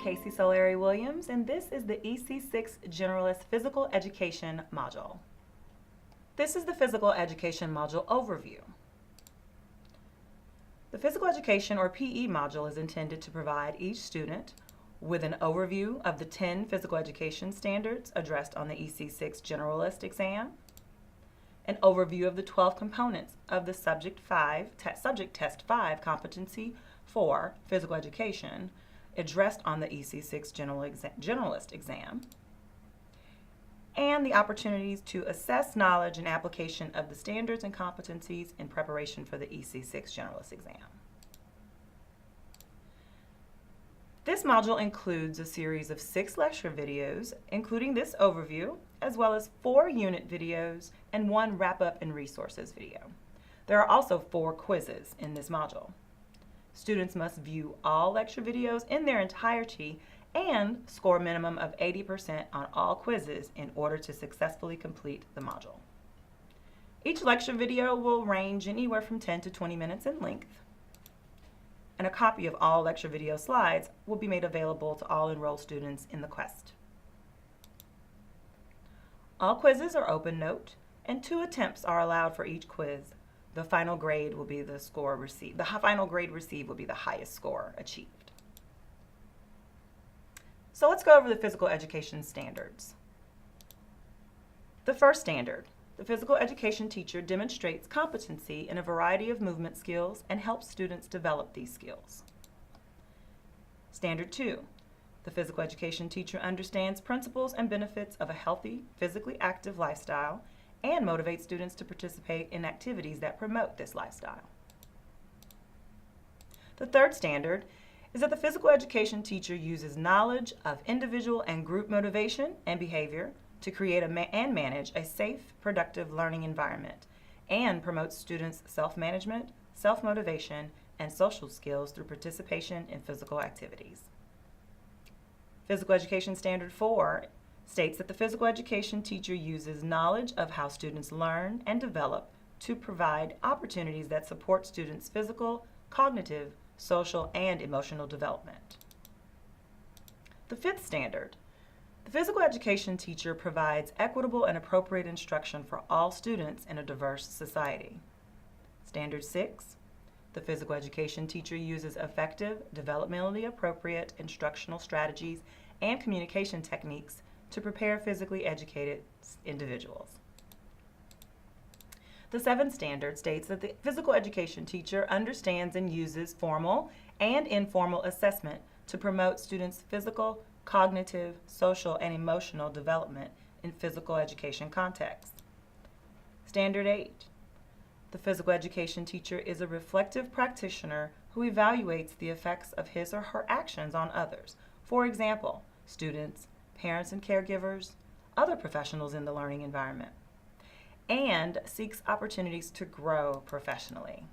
Casey Solari Williams, and this is the EC6 Generalist Physical Education module. This is the Physical Education module overview. The Physical Education or PE module is intended to provide each student with an overview of the 10 physical education standards addressed on the EC6 Generalist exam, an overview of the 12 components of the Subject Test 5 Competency for Physical Education addressed on the EC6 Generalist exam, and the opportunities to assess knowledge and application of the standards and competencies in preparation for the EC6 Generalist exam. This module includes a series of 6 lecture videos, including this overview, as well as 4 unit videos and 1 wrap-up and resources video. There are also 4 quizzes in this module. Students must view all lecture videos in their entirety and score a minimum of 80% on all quizzes in order to successfully complete the module. Each lecture video will range anywhere from 10 to 20 minutes in length, and a copy of all lecture video slides will be made available to all enrolled students in the Quest. All quizzes are open note, and 2 attempts are allowed for each quiz. The final grade will be the score received. The final grade received will be the highest score achieved. So let's go over the physical education standards. The first standard, the physical education teacher demonstrates competency in a variety of movement skills and helps students develop these skills. Standard 2, the physical education teacher understands principles and benefits of a healthy, physically active lifestyle and motivates students to participate in activities that promote this lifestyle. The third standard is that the physical education teacher uses knowledge of individual and group motivation and behavior to create and manage a safe, productive learning environment and promotes students' self-management, self-motivation, and social skills through participation in physical activities. Physical Education Standard 4 states that the physical education teacher uses knowledge of how students learn and develop to provide opportunities that support students' physical, cognitive, social, and emotional development. The fifth standard, the physical education teacher provides equitable and appropriate instruction for all students in a diverse society. Standard 6, the physical education teacher uses effective, developmentally appropriate instructional strategies and communication techniques to prepare physically educated individuals. The seventh standard states that the physical education teacher understands and uses formal and informal assessment to promote students' physical, cognitive, social, and emotional development in physical education contexts. Standard 8, the physical education teacher is a reflective practitioner who evaluates the effects of his or her actions on others. For example, students, parents and caregivers, other professionals in the learning environment, and seeks opportunities to grow professionally.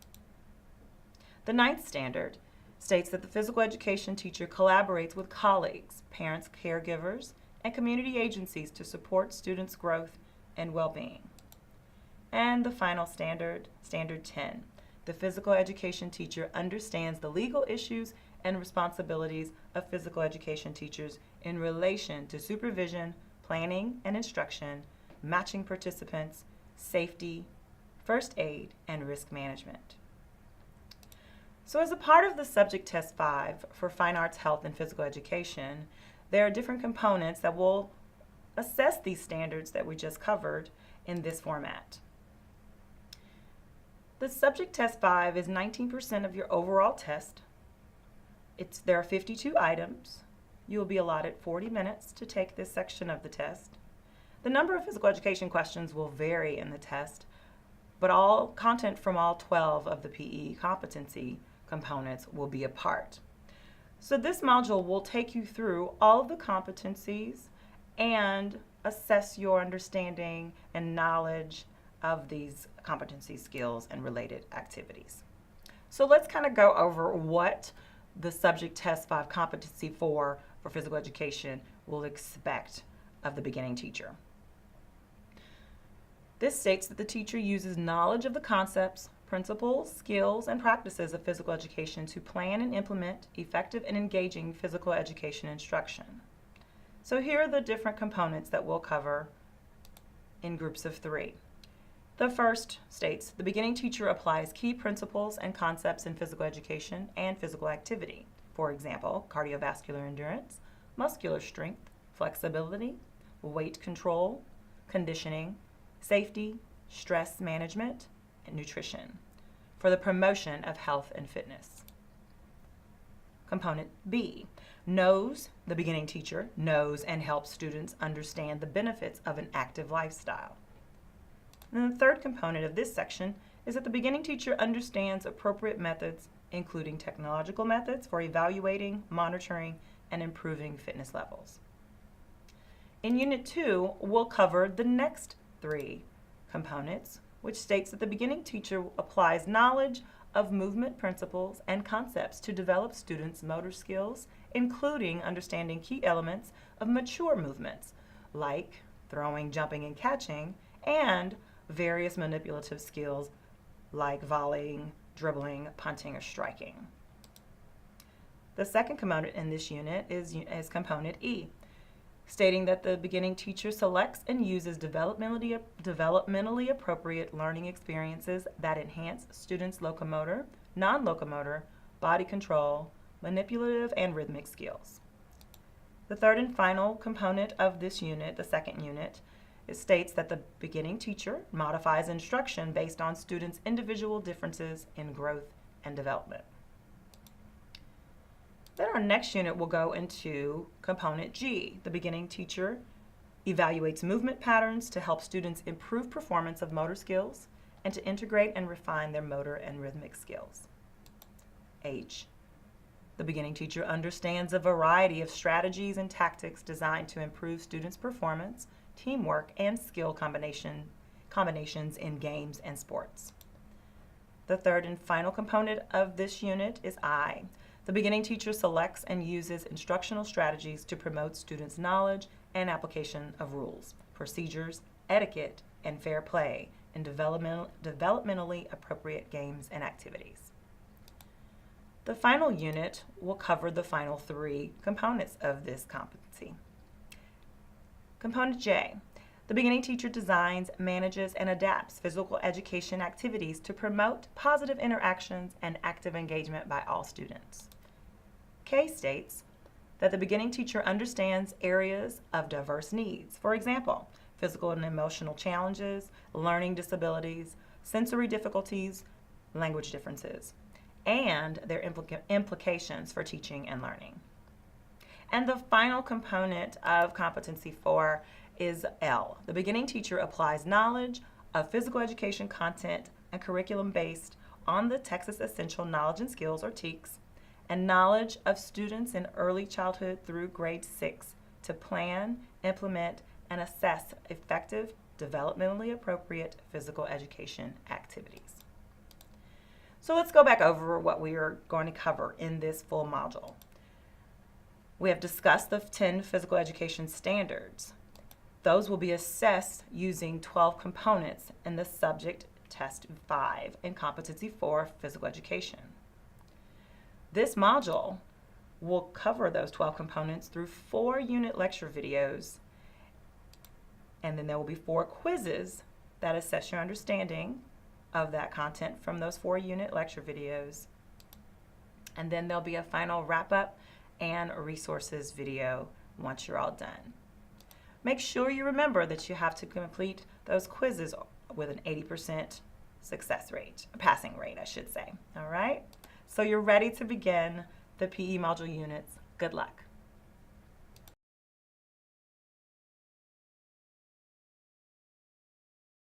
The ninth standard states that the physical education teacher collaborates with colleagues, parents, caregivers, and community agencies to support students' growth and well-being. And the final standard, Standard 10, the physical education teacher understands the legal issues and responsibilities of physical education teachers in relation to supervision, planning and instruction, matching participants, safety, first aid, and risk management. So as a part of the Subject Test 5 for Fine Arts, Health, and Physical Education, there are different components that will assess these standards that we just covered in this format. The Subject Test 5 is 19% of your overall test. There are 52 items. You will be allotted 40 minutes to take this section of the test. The number of physical education questions will vary in the test, but all content from all 12 of the PE competency components will be a part. So this module will take you through all of the competencies and assess your understanding and knowledge of these competency skills and related activities. So let's kind of go over what the Subject Test 5 Competency 4 for Physical Education will expect of the beginning teacher. This states that the teacher uses knowledge of the concepts, principles, skills, and practices of physical education to plan and implement effective and engaging physical education instruction. So here are the different components that we'll cover in groups of 3. The first states, the beginning teacher applies key principles and concepts in physical education and physical activity. For example, cardiovascular endurance, muscular strength, flexibility, weight control, conditioning, safety, stress management, and nutrition for the promotion of health and fitness. Component B, the beginning teacher knows and helps students understand the benefits of an active lifestyle. And then the third component of this section is that the beginning teacher understands appropriate methods, including technological methods for evaluating, monitoring, and improving fitness levels. In Unit 2, we'll cover the next 3 components, which states that the beginning teacher applies knowledge of movement principles and concepts to develop students' motor skills, including understanding key elements of mature movements, like throwing, jumping, and catching, and various manipulative skills like volleying, dribbling, punting, or striking. The second component in this unit is component E, stating that the beginning teacher selects and uses developmentally appropriate learning experiences that enhance students' locomotor, non-locomotor, body control, manipulative, and rhythmic skills. The third and final component of this unit, the second unit, it states that the beginning teacher modifies instruction based on students' individual differences in growth and development. Then our next unit will go into component G. The beginning teacher evaluates movement patterns to help students improve performance of motor skills and to integrate and refine their motor and rhythmic skills. H. The beginning teacher understands a variety of strategies and tactics designed to improve students' performance, teamwork, and skill combinations in games and sports. The third and final component of this unit is I. The beginning teacher selects and uses instructional strategies to promote students' knowledge and application of rules, procedures, etiquette, and fair play in developmentally appropriate games and activities. The final unit will cover the final 3 components of this competency. Component J. The beginning teacher designs, manages, and adapts physical education activities to promote positive interactions and active engagement by all students. K states that the beginning teacher understands areas of diverse needs. For example, physical and emotional challenges, learning disabilities, sensory difficulties, language differences, and their implications for teaching and learning. And the final component of Competency 4 is L. The beginning teacher applies knowledge of physical education content and curriculum based on the Texas Essential Knowledge and Skills, or TEKS, and knowledge of students in early childhood through grade 6 to plan, implement, and assess effective, developmentally appropriate physical education activities. So let's go back over what we are going to cover in this full module. We have discussed the 10 physical education standards. Those will be assessed using 12 components in the subject test 5 in Competency 4 physical education. This module will cover those 12 components through 4 unit lecture videos, and then there will be 4 quizzes that assess your understanding of that content from those 4 unit lecture videos. And then there'll be a final wrap-up and a resources video once you're all done. Make sure you remember that you have to complete those quizzes with an 80% success rate, a passing rate, I should say. All right? So you're ready to begin the PE module units. Good luck.